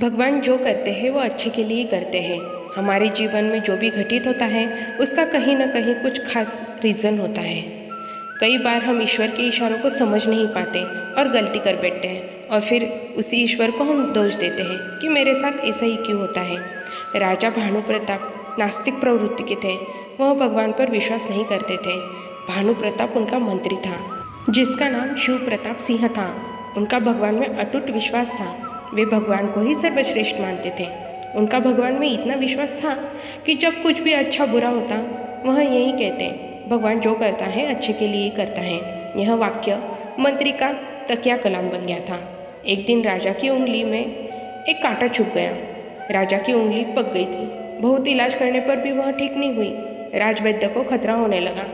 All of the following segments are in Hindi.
भगवान जो करते हैं वो अच्छे के लिए ही करते हैं। हमारे जीवन में जो भी घटित होता है उसका कहीं ना कहीं कुछ खास रीज़न होता है। कई बार हम ईश्वर के इशारों को समझ नहीं पाते और गलती कर बैठते हैं और फिर उसी ईश्वर को हम दोष देते हैं कि मेरे साथ ऐसा ही क्यों होता है। राजा भानु प्रताप नास्तिक प्रवृत्ति के थे। वह भगवान पर विश्वास नहीं करते थे। भानु प्रताप उनका मंत्री था जिसका नाम शिव प्रताप सिंह था। उनका भगवान में अटूट विश्वास था। वे भगवान को ही सर्वश्रेष्ठ मानते थे। उनका भगवान में इतना विश्वास था कि जब कुछ भी अच्छा बुरा होता वह यही कहते, भगवान जो करता है अच्छे के लिए ही करता है। यह वाक्य मंत्री का तकिया कलाम बन गया था। एक दिन राजा की उंगली में एक कांटा छुप गया। राजा की उंगली पक गई थी। बहुत इलाज करने पर भी वह ठीक नहीं हुई। राजवैद्य को खतरा होने लगा।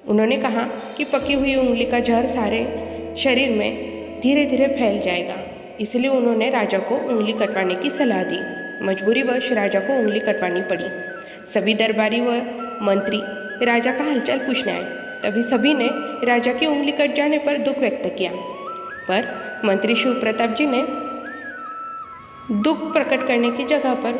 उन्होंने कहा कि पकी हुई उंगली का जहर सारे शरीर में धीरे धीरे फैल जाएगा। इसलिए उन्होंने राजा को उंगली कटवाने की सलाह दी। मजबूरीवश राजा को उंगली कटवानी पड़ी। सभी दरबारी व मंत्री राजा का हालचाल पूछने आए। तभी सभी ने राजा की उंगली कट जाने पर दुख व्यक्त किया, पर मंत्री शिव प्रताप जी ने दुख प्रकट करने की जगह पर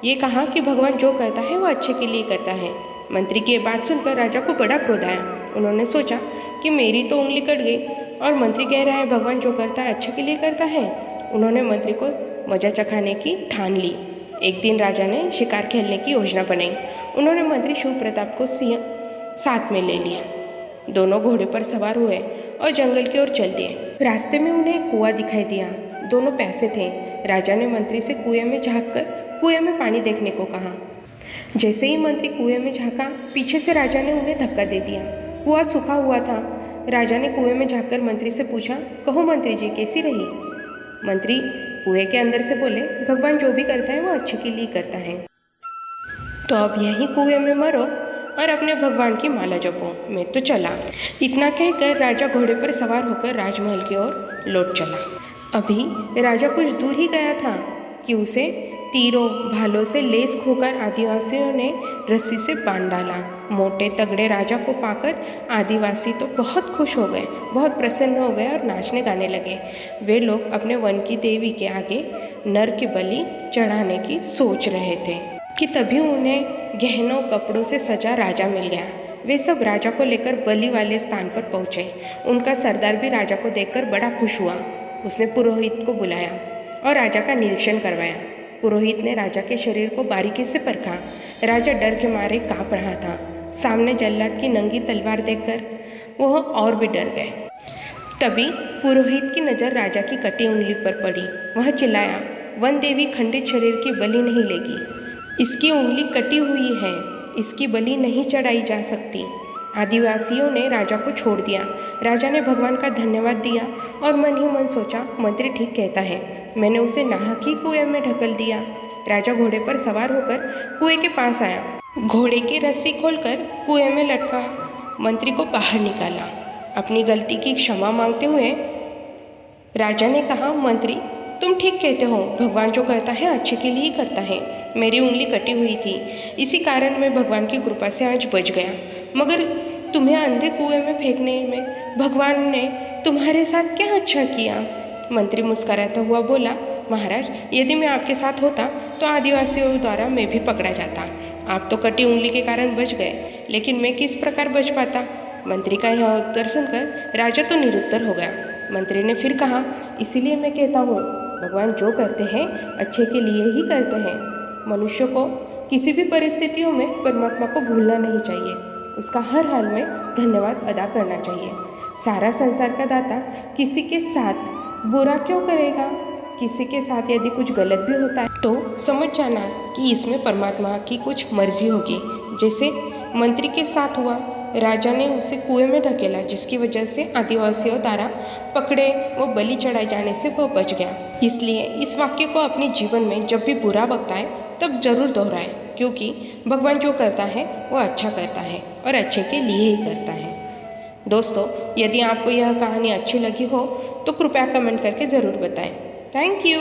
यह कहा कि भगवान जो करता है वो अच्छे के लिए करता है। मंत्री की ये बात सुनकर राजा को बड़ा क्रोध आया। उन्होंने सोचा कि मेरी तो उंगली कट गई और मंत्री कह रहा है भगवान जो करता है अच्छे के लिए करता है। उन्होंने मंत्री को मजा चखाने की ठान ली। एक दिन राजा ने शिकार खेलने की योजना बनाई। उन्होंने मंत्री शिव प्रताप को सिंह साथ में ले लिया। दोनों घोड़े पर सवार हुए और जंगल की ओर चल दिए। रास्ते में उन्हें एक कुआं दिखाई दिया। दोनों पैसे थे। राजा ने मंत्री से कुएं में झांककर कुएं में पानी देखने को कहा। जैसे ही मंत्री कुएं में झांका, पीछे से राजा ने उन्हें धक्का दे दिया। कुआं सूखा हुआ था। राजा ने कुएं में झांककर मंत्री से पूछा, कहो मंत्री जी कैसी रही? मंत्री कुएं के अंदर से बोले, भगवान जो भी करता है वो अच्छे के लिए करता है। तो अब यहीं कुएं में मरो और अपने भगवान की माला जपो, मैं तो चला। इतना कहकर राजा घोड़े पर सवार होकर राजमहल की ओर लौट चला। अभी राजा कुछ दूर ही गया था कि उसे तीरों भालों से लेस खोकर आदिवासियों ने रस्सी से बांध डाला। मोटे तगड़े राजा को पाकर आदिवासी तो बहुत खुश हो गए, बहुत प्रसन्न हो गए और नाचने गाने लगे। वे लोग अपने वन की देवी के आगे नर की बलि चढ़ाने की सोच रहे थे कि तभी उन्हें गहनों कपड़ों से सजा राजा मिल गया। वे सब राजा को लेकर बलि वाले स्थान पर पहुँचे। उनका सरदार भी राजा को देखकर बड़ा खुश हुआ। उसने पुरोहित को बुलाया और राजा का निरीक्षण करवाया। पुरोहित ने राजा के शरीर को बारीकी से परखा। राजा डर के मारे काँप रहा था। सामने जल्लाद की नंगी तलवार देखकर वह और भी डर गए। तभी पुरोहित की नज़र राजा की कटी उंगली पर पड़ी। वह चिल्लाया, वन देवी खंडित शरीर की बलि नहीं लेगी। इसकी उंगली कटी हुई है, इसकी बलि नहीं चढ़ाई जा सकती। आदिवासियों ने राजा को छोड़ दिया। राजा ने भगवान का धन्यवाद दिया और मन ही मन सोचा, मंत्री ठीक कहता है, मैंने उसे नाहक ही कुएं में ढकेल दिया। राजा घोड़े पर सवार होकर कुएं के पास आया। घोड़े की रस्सी खोलकर कुएं में लटका मंत्री को बाहर निकाला। अपनी गलती की क्षमा मांगते हुए राजा ने कहा, मंत्री तुम ठीक कहते हो, भगवान जो करता है अच्छे के लिए ही करता है। मेरी उंगली कटी हुई थी, इसी कारण मैं भगवान की कृपा से आज बच गया। मगर तुम्हें अंधे कुएं में फेंकने में भगवान ने तुम्हारे साथ क्या अच्छा किया? मंत्री मुस्कुराता हुआ बोला, महाराज यदि मैं आपके साथ होता तो आदिवासियों द्वारा मैं भी पकड़ा जाता। आप तो कटी उंगली के कारण बच गए, लेकिन मैं किस प्रकार बच पाता? मंत्री का यह उत्तर सुनकर राजा तो निरुत्तर हो गया। मंत्री ने फिर कहा, इसीलिए मैं कहता हूँ, भगवान जो करते हैं अच्छे के लिए ही करते हैं। मनुष्य को किसी भी परिस्थितियों में परमात्मा को भूलना नहीं चाहिए। उसका हर हाल में धन्यवाद अदा करना चाहिए। सारा संसार का दाता किसी के साथ बुरा क्यों करेगा? किसी के साथ यदि कुछ गलत भी होता है तो समझ जाना कि इसमें परमात्मा की कुछ मर्जी होगी। जैसे मंत्री के साथ हुआ, राजा ने उसे कुएं में ढकेला, जिसकी वजह से आदिवासियों द्वारा पकड़े वो बलि चढ़ाए जाने से वह बच गया। इसलिए इस वाक्य को अपने जीवन में जब भी बुरा वक्त आए तब जरूर दोहराएं, क्योंकि भगवान जो करता है वो अच्छा करता है और अच्छे के लिए ही करता है। दोस्तों, यदि आपको यह कहानी अच्छी लगी हो तो कृपया कमेंट करके ज़रूर बताएं। Thank you.